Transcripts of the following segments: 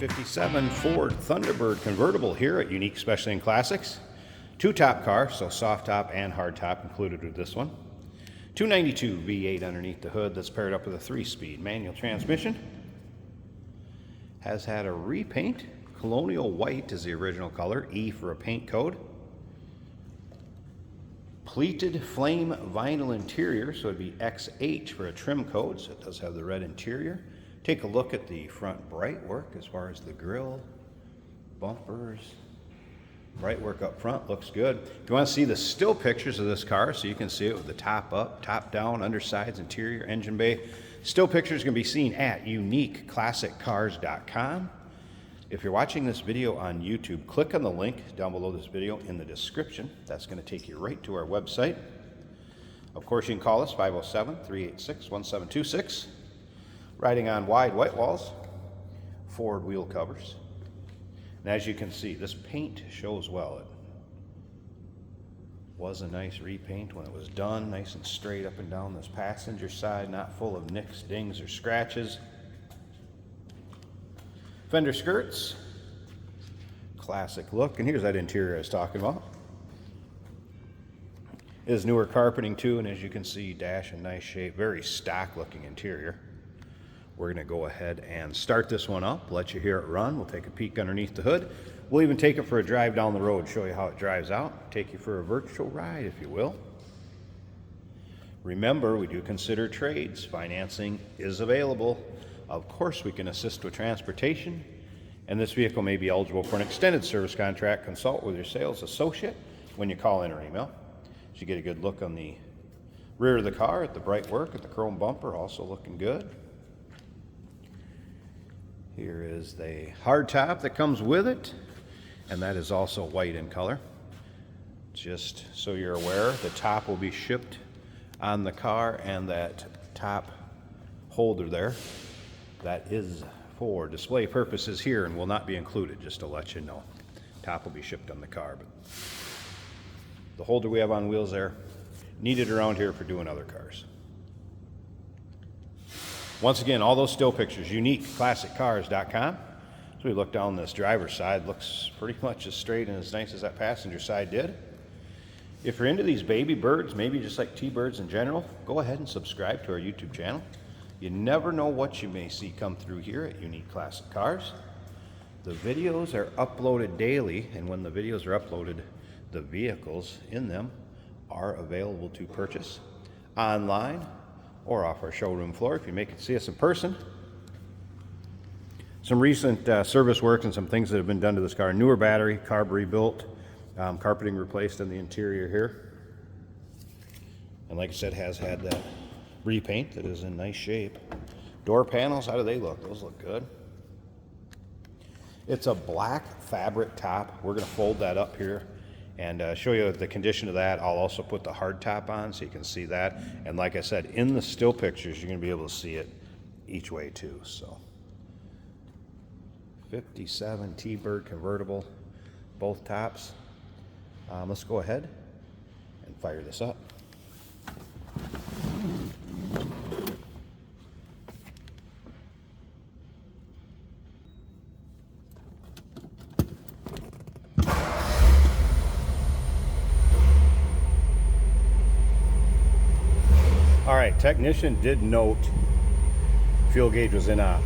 1957 Ford Thunderbird convertible here at Unique Specialty and Classics. Two-top car, so soft top and hard top included with this one. 292 V8 underneath the hood that's paired up with a 3-speed manual transmission. Has had a repaint. Colonial white is the original color, E for a paint code. Pleated flame vinyl interior, so it'd be XH for a trim code, so it does have the red interior. Take a look at the front bright work as far as the grille, bumpers. Bright work up front, looks good. If you want to see the still pictures of this car, so you can see it with the top up, top down, undersides, interior, engine bay. Still pictures can be seen at uniqueclassiccars.com. If you're watching this video on YouTube, click on the link down below this video in the description. That's going to take you right to our website. Of course, you can call us 507-386-1726. Riding on wide white walls, Ford wheel covers. And as you can see, this paint shows well. It was a nice repaint when it was done, nice and straight up and down this passenger side, not full of nicks, dings, or scratches. Fender skirts, classic look, and here's that interior I was talking about. It is newer carpeting too, and as you can see, dash in nice shape, very stock looking interior. We're going to go ahead and start this one up, let you hear it run. We'll take a peek underneath the hood. We'll even take it for a drive down the road, show you how it drives out, take you for a virtual ride, if you will. Remember, we do consider trades. Financing is available. Of course, we can assist with transportation, and this vehicle may be eligible for an extended service contract. Consult with your sales associate when you call in or email. So you get a good look on the rear of the car at the bright work, at the chrome bumper, also looking good. Here is the hard top that comes with it, and that is also white in color. Just so you're aware, the top will be shipped on the car, and that top holder there, that is for display purposes here and will not be included, just to let you know. Top will be shipped on the car, but the holder we have on wheels there, needed around here for doing other cars. Once again, all those still pictures, uniqueclassiccars.com. So we look down this driver's side, looks pretty much as straight and as nice as that passenger side did. If you're into these baby birds, maybe just like T-birds in general, go ahead and subscribe to our YouTube channel. You never know what you may see come through here at Unique Classic Cars. The videos are uploaded daily, and when the videos are uploaded, the vehicles in them are available to purchase online or off our showroom floor if you make it see us in person. Some recent service work and some things that have been done to this car. Newer battery, carb rebuilt, carpeting replaced in the interior here. And like I said, has had that repaint that is in nice shape. Door panels, how do they look? Those look good. It's a black fabric top. We're going to fold that up here and show you the condition of that. I'll also put the hard top on so you can see that. And like I said, in the still pictures, you're going to be able to see it each way too. So 57 T-Bird convertible, both tops. Let's go ahead and fire this up. All right, technician did note fuel gauge was in a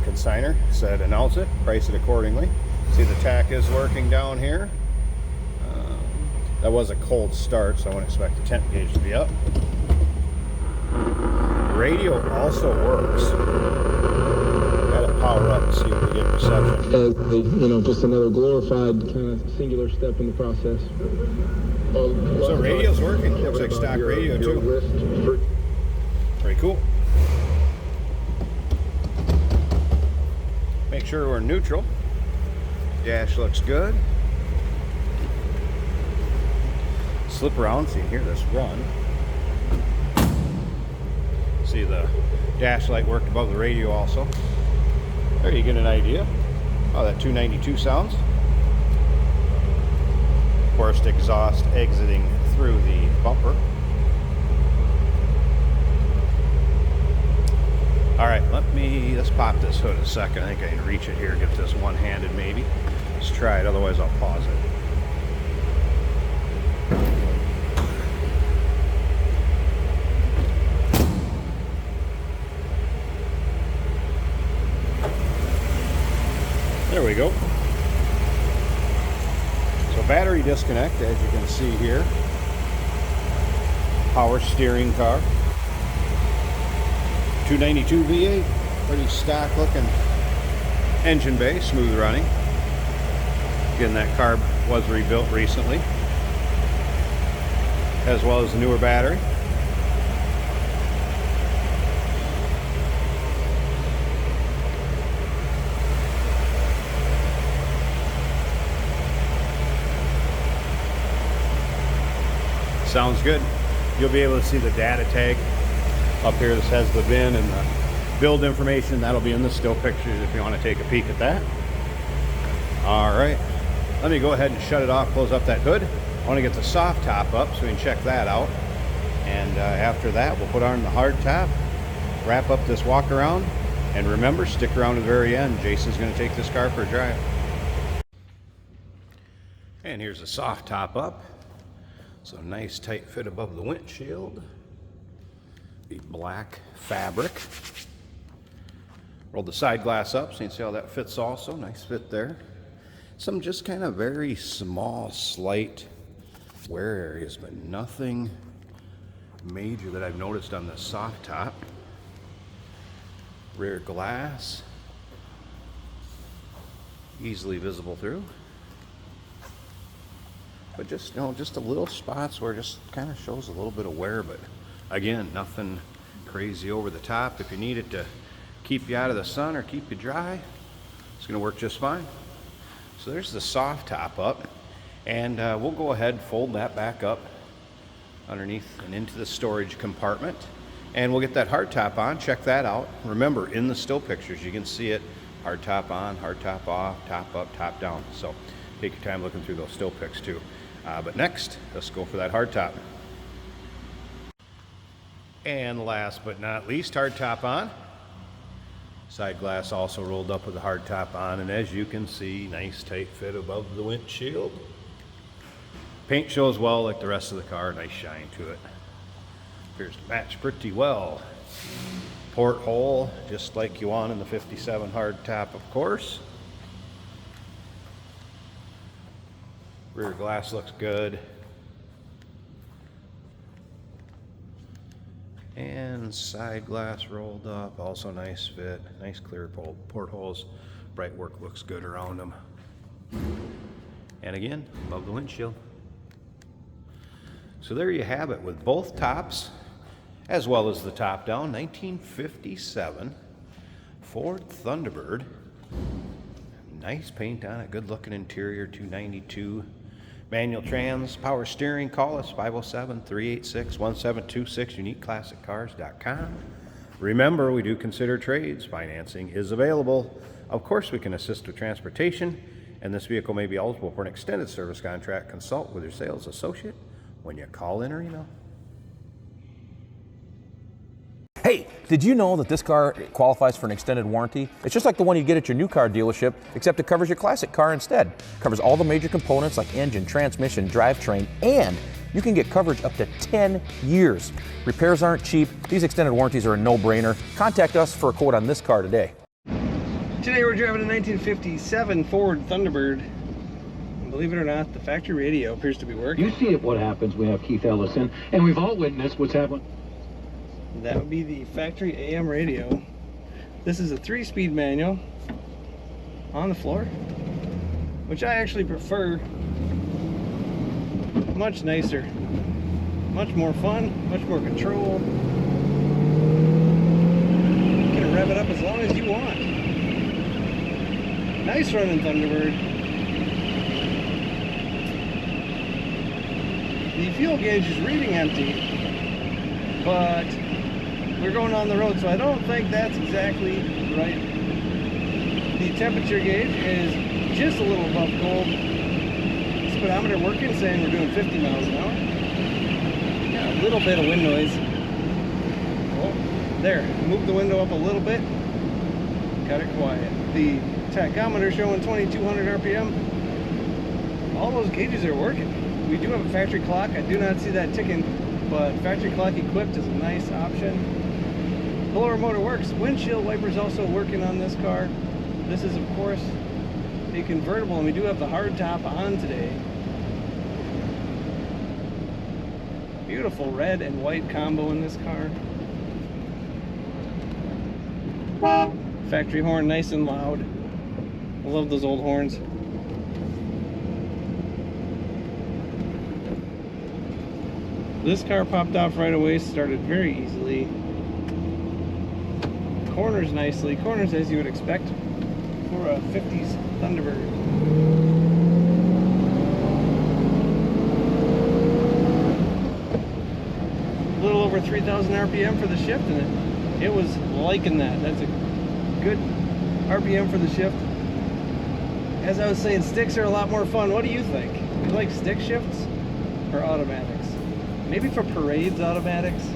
consignor, said announce it, price it accordingly. See the tack is working down here. That was a cold start, so I wouldn't expect the temp gauge to be up. Radio also works. Gotta power up and see if we get reception. Just another glorified kind of singular step in the process. So radio's working. Looks like stock radio too. Pretty cool. Make sure we're neutral. Dash looks good. Slip around so you can hear this run. See the dash light worked above the radio also. There you get an idea how that 292 sounds. Forced exhaust exiting through the bumper. All right, let me Let's pop this hood a second. I think I can reach it here, get this one-handed maybe. Let's try it, otherwise I'll pause it. There we go. So battery disconnect, as you can see here. Power steering car. 292 V8, pretty stock looking engine bay, smooth running. Again, that car was rebuilt recently, as well as the newer battery. Sounds good. You'll be able to see the data tag up here. This has the VIN and the build information. That'll be in the still pictures if you want to take a peek at that. All right, let me go ahead and shut it off, close up that hood. I want to get the soft top up so we can check that out. And after that, we'll put on the hard top, wrap up this walk around, and remember, stick around to the very end. Jason's going to take this car for a drive. And here's the soft top up. So nice tight fit above the windshield. The black fabric. Rolled the side glass up so you can see how that fits also. Nice fit there. Some just kind of very small, slight wear areas, but nothing major that I've noticed on the soft top. Rear glass. Easily visible through. But just, you know, just a little spots where it just kind of shows a little bit of wear, but again, nothing crazy over the top. If you need it to keep you out of the sun or keep you dry, it's going to work just fine. So there's the soft top up, and we'll go ahead and fold that back up underneath and into the storage compartment, and we'll get that hard top on. Check that out. Remember, in the still pictures you can see it, hard top on, hard top off, top up, top down. So take your time looking through those still pics too. But next, let's go for that hard top. And last but not least, hard top on. Side glass also rolled up with the hard top on, and as you can see, nice tight fit above the windshield. Paint shows well like the rest of the car, nice shine to it. Appears to match pretty well. Porthole, just like you want in the 57 hard top, of course. Rear glass looks good. And side glass rolled up, also nice fit, nice clear portholes. Bright work looks good around them. And again, above the windshield. So there you have it with both tops, as well as the top down, 1957 Ford Thunderbird. Nice paint on it, good looking interior, 292. Manual trans, power steering. Call us 507-386-1726, uniqueclassiccars.com. Remember, we do consider trades. Financing is available. Of course, we can assist with transportation, and this vehicle may be eligible for an extended service contract. Consult with your sales associate when you call in or email. Hey, did you know that this car qualifies for an extended warranty? It's just like the one you get at your new car dealership, except it covers your classic car instead. It covers all the major components like engine, transmission, drivetrain, and you can get coverage up to 10 years. Repairs aren't cheap. These extended warranties are a no-brainer. Contact us for a quote on this car today. Today we're driving a 1957 Ford Thunderbird. And believe it or not, the factory radio appears to be working. You see what happens. We have Keith Ellison, and we've all witnessed what's happened. That would be the factory AM radio. This is a 3-speed manual on the floor, which I actually prefer. Much nicer, much more fun, much more control. You can rev it up as long as you want. Nice running Thunderbird. The fuel gauge is reading empty, but we're going on the road, so I don't think that's exactly right. The temperature gauge is just a little above cold. Speedometer working, saying we're doing 50 miles an hour. Got a little bit of wind noise. Oh, there, move the window up a little bit. got it quiet. The tachometer showing 2200 RPM. All those gauges are working. We do have a factory clock. I do not see that ticking, but factory clock equipped is a nice option. Blower motor works. Windshield wipers also working on this car. This is, of course, a convertible, and we do have the hard top on today. Beautiful red and white combo in this car. Factory horn, nice and loud. I love those old horns. This car popped off right away, started very easily. Corners nicely, corners as you would expect for a 50s Thunderbird. A little over 3,000 RPM for the shift, and it was liking that. That's a good RPM for the shift. As I was saying, sticks are a lot more fun. What do you think? You like stick shifts or automatics? Maybe for parades, automatics?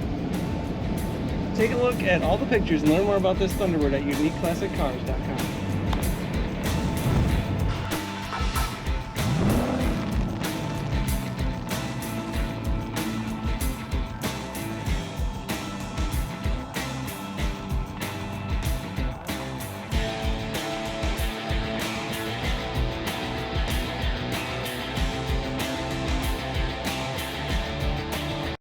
Take a look at all the pictures and learn more about this Thunderbird at uniqueclassiccars.com.